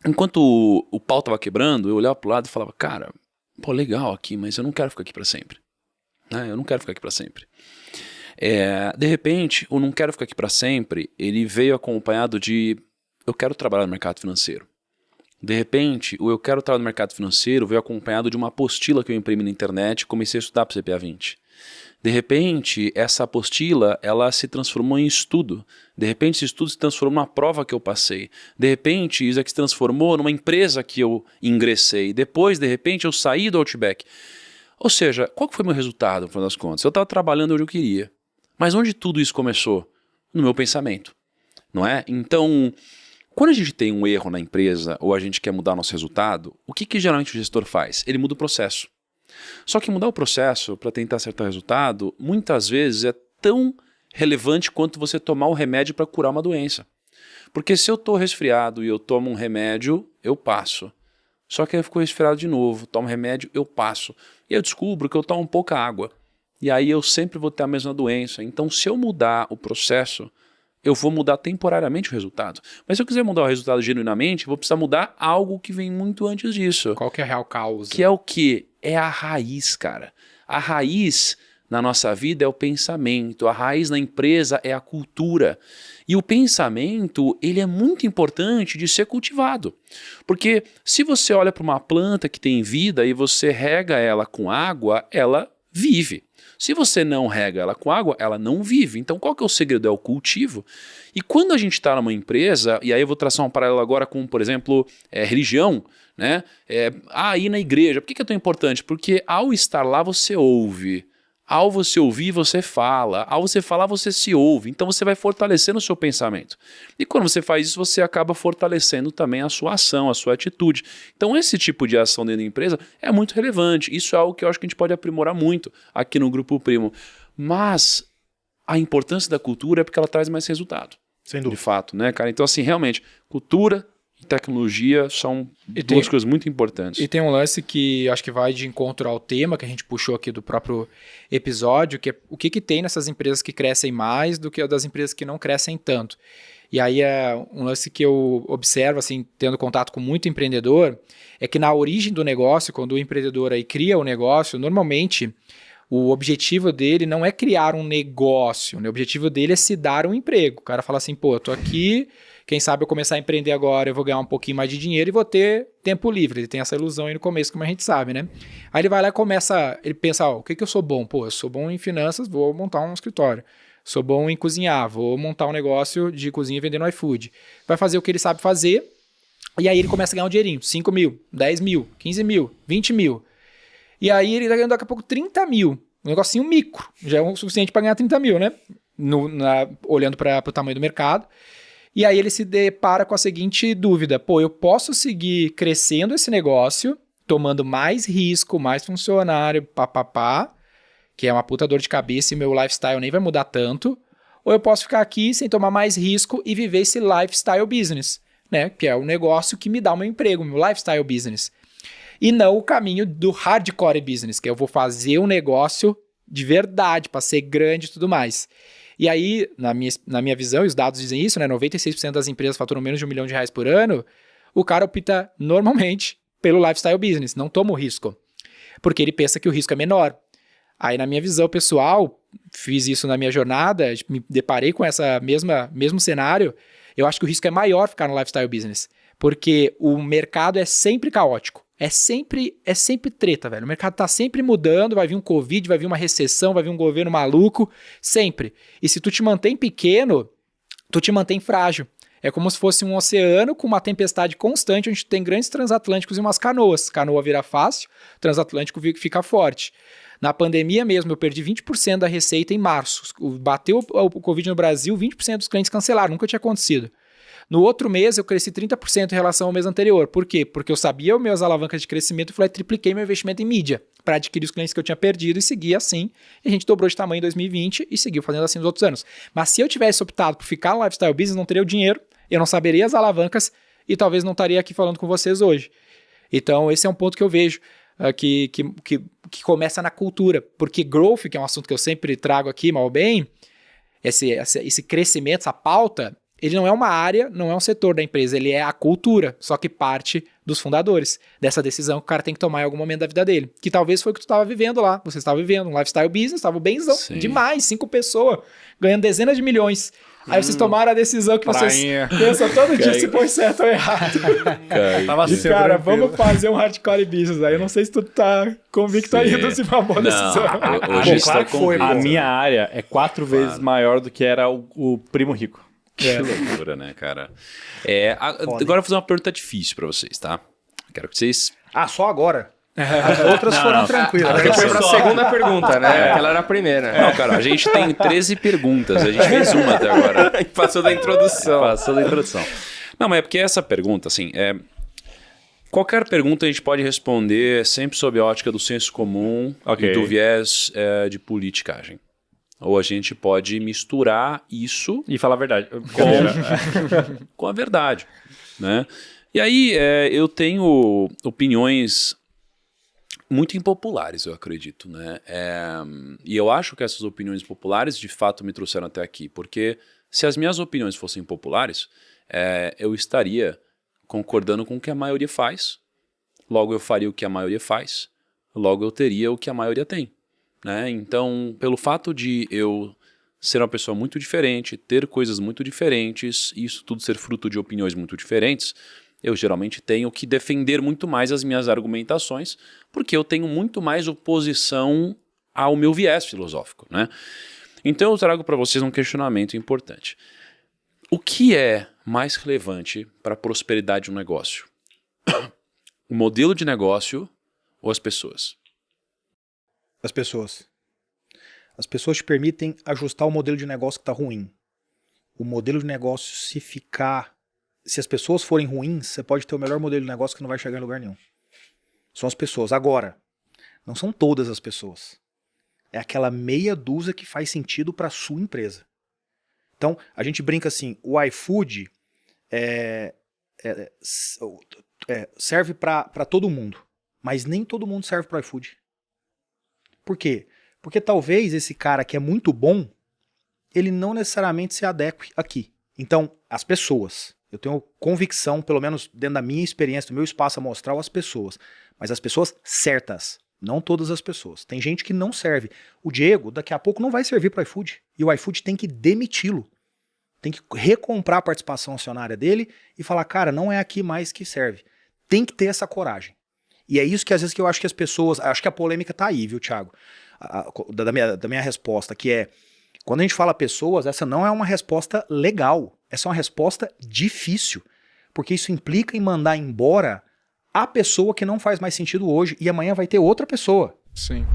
enquanto o pau tava quebrando, eu olhava pro lado e falava, cara, pô, legal aqui, mas eu não quero ficar aqui para sempre. Né? Eu não quero ficar aqui para sempre. De repente, o não quero ficar aqui para sempre, ele veio acompanhado de eu quero trabalhar no mercado financeiro. De repente, o eu quero trabalhar no mercado financeiro veio acompanhado de uma apostila que eu imprimi na internet e comecei a estudar para o CPA 20. De repente, essa apostila, ela se transformou em estudo. De repente, esse estudo se transformou numa prova que eu passei. De repente, isso aqui se transformou numa empresa que eu ingressei. Depois, de repente, eu saí do Outback. Ou seja, qual que foi o meu resultado, no final das contas? Eu estava trabalhando onde eu queria. Mas onde tudo isso começou? No meu pensamento, não é? Então, quando a gente tem um erro na empresa ou a gente quer mudar nosso resultado, o que geralmente o gestor faz? Ele muda o processo. Só que mudar o processo para tentar acertar o resultado, muitas vezes é tão relevante quanto você tomar um remédio para curar uma doença. Porque se eu estou resfriado e eu tomo um remédio, eu passo. Só que aí eu fico resfriado de novo, tomo remédio, eu passo. E eu descubro que eu tomo pouca água. E aí eu sempre vou ter a mesma doença. Então, se eu mudar o processo, eu vou mudar temporariamente o resultado. Mas se eu quiser mudar o resultado genuinamente, eu vou precisar mudar algo que vem muito antes disso. Qual que é a real causa? Que é o quê? É a raiz, cara. A raiz na nossa vida é o pensamento. A raiz na empresa é a cultura. E o pensamento, ele é muito importante de ser cultivado. Porque se você olha para uma planta que tem vida e você rega ela com água, ela vive. Se você não rega ela com água, ela não vive. Então, qual que é o segredo? É o cultivo. E quando a gente está numa empresa, e aí eu vou traçar um paralelo agora com, por exemplo, religião, né? Ir na igreja. Por que é tão importante? Porque ao estar lá, você ouve. Ao você ouvir, você fala. Ao você falar, você se ouve. Então, você vai fortalecendo o seu pensamento. E quando você faz isso, você acaba fortalecendo também a sua ação, a sua atitude. Então, esse tipo de ação dentro da empresa é muito relevante. Isso é algo que eu acho que a gente pode aprimorar muito aqui no Grupo Primo. Mas a importância da cultura é porque ela traz mais resultado. Sem dúvida. De fato, né, cara? Então, assim, realmente, cultura e tecnologia são duas coisas muito importantes. E tem um lance que acho que vai de encontro ao tema que a gente puxou aqui do próprio episódio, que é o que tem nessas empresas que crescem mais do que das empresas que não crescem tanto. E aí é um lance que eu observo, assim, tendo contato com muito empreendedor, é que na origem do negócio, quando o empreendedor aí cria o negócio, normalmente o objetivo dele não é criar um negócio, né? O objetivo dele é se dar um emprego. O cara fala assim, pô, eu tô aqui, quem sabe eu começar a empreender agora, eu vou ganhar um pouquinho mais de dinheiro e vou ter tempo livre. Ele tem essa ilusão aí no começo, como a gente sabe, né? Aí ele vai lá e começa, ele pensa, o que eu sou bom? Pô, eu sou bom em finanças, vou montar um escritório. Sou bom em cozinhar, vou montar um negócio de cozinha e vender no iFood. Vai fazer o que ele sabe fazer e aí ele começa a ganhar um dinheirinho, 5 mil, 10 mil, 15 mil, 20 mil. E aí ele tá ganhando daqui a pouco 30 mil. Um negocinho micro. Já é o suficiente para ganhar 30 mil, né? Olhando para o tamanho do mercado. E aí ele se depara com a seguinte dúvida. Pô, eu posso seguir crescendo esse negócio, tomando mais risco, mais funcionário, papapá, que é uma puta dor de cabeça e meu lifestyle nem vai mudar tanto. Ou eu posso ficar aqui sem tomar mais risco e viver esse lifestyle business, né? Que é o negócio que me dá o meu emprego, meu lifestyle business. E não o caminho do hardcore business, que eu vou fazer um negócio de verdade, para ser grande e tudo mais. E aí, na minha visão, e os dados dizem isso, né? 96% das empresas faturam menos de R$1 milhão por ano, o cara opta normalmente pelo lifestyle business, não toma o risco, porque ele pensa que o risco é menor. Aí, na minha visão pessoal, fiz isso na minha jornada, me deparei com essa mesmo cenário, eu acho que o risco é maior ficar no lifestyle business, porque o mercado é sempre caótico. É sempre treta, velho. O mercado tá sempre mudando, vai vir um Covid, vai vir uma recessão, vai vir um governo maluco, sempre. E se tu te mantém pequeno, tu te mantém frágil. É como se fosse um oceano com uma tempestade constante, onde tem grandes transatlânticos e umas canoas. Canoa vira fácil, transatlântico fica forte. Na pandemia mesmo, eu perdi 20% da receita em março. Bateu o Covid no Brasil, 20% dos clientes cancelaram, nunca tinha acontecido. No outro mês, eu cresci 30% em relação ao mês anterior. Por quê? Porque eu sabia as minhas alavancas de crescimento e tripliquei meu investimento em mídia para adquirir os clientes que eu tinha perdido e seguir assim. E a gente dobrou de tamanho em 2020 e seguiu fazendo assim nos outros anos. Mas se eu tivesse optado por ficar no lifestyle business, não teria o dinheiro, eu não saberia as alavancas e talvez não estaria aqui falando com vocês hoje. Então, esse é um ponto que eu vejo que começa na cultura. Porque growth, que é um assunto que eu sempre trago aqui, mal ou bem, esse crescimento, essa pauta, ele não é uma área, não é um setor da empresa, ele é a cultura, só que parte dos fundadores, dessa decisão que o cara tem que tomar em algum momento da vida dele. Que talvez foi o que tu estava vivendo lá. Você estava vivendo um lifestyle business, estava benzão, demais, 5 pessoas, ganhando dezenas de milhões. Aí vocês tomaram a decisão que vocês pensam todo dia se foi certo ou errado. E cara, vamos fazer um hardcore business. Aí eu não sei se tu tá convicto ainda se foi uma boa decisão. Hoje claro que foi. A minha área é 4 vezes maior do que era o primo rico. Que loucura, né, cara? Agora eu vou fazer uma pergunta difícil pra vocês, tá? Quero que vocês... Só agora? As outras foram tranquilas. Aí foi pra segunda pergunta, né? Aquela era a primeira. Não, cara, a gente tem 13 perguntas. A gente fez uma até agora. Passou da introdução. Não, mas é porque essa pergunta, assim, qualquer pergunta a gente pode responder sempre sob a ótica do senso comum e do viés de politicagem. Ou a gente pode misturar isso... E falar a verdade. Com a verdade, né? E aí eu tenho opiniões muito impopulares, eu acredito, né? E eu acho que essas opiniões populares de fato me trouxeram até aqui, porque se as minhas opiniões fossem populares, eu estaria concordando com o que a maioria faz, logo eu faria o que a maioria faz, logo eu teria o que a maioria tem, né? Então, pelo fato de eu ser uma pessoa muito diferente, ter coisas muito diferentes, e isso tudo ser fruto de opiniões muito diferentes, eu geralmente tenho que defender muito mais as minhas argumentações, porque eu tenho muito mais oposição ao meu viés filosófico, né? Então eu trago para vocês um questionamento importante. O que é mais relevante para a prosperidade de um negócio? O modelo de negócio ou as pessoas? As pessoas. As pessoas te permitem ajustar o modelo de negócio que está ruim. O modelo de negócio, se as pessoas forem ruins, você pode ter o melhor modelo de negócio que não vai chegar em lugar nenhum. São as pessoas. Agora, não são todas as pessoas. É aquela meia dúzia que faz sentido para a sua empresa. Então, a gente brinca assim, o iFood serve para todo mundo, mas nem todo mundo serve para o iFood. Por quê? Porque talvez esse cara que é muito bom, ele não necessariamente se adeque aqui. Então, as pessoas... Eu tenho convicção, pelo menos dentro da minha experiência, do meu espaço amostral, as pessoas. Mas as pessoas certas, não todas as pessoas. Tem gente que não serve. O Diego, daqui a pouco, não vai servir para o iFood. E o iFood tem que demiti-lo. Tem que recomprar a participação acionária dele e falar, cara, não é aqui mais que serve. Tem que ter essa coragem. E é isso que às vezes que eu acho que as pessoas... Acho que a polêmica tá aí, viu, Thiago? Da minha resposta, que é... Quando a gente fala pessoas, essa não é uma resposta legal. Essa é uma resposta difícil. Porque isso implica em mandar embora a pessoa que não faz mais sentido hoje e amanhã vai ter outra pessoa. Sim.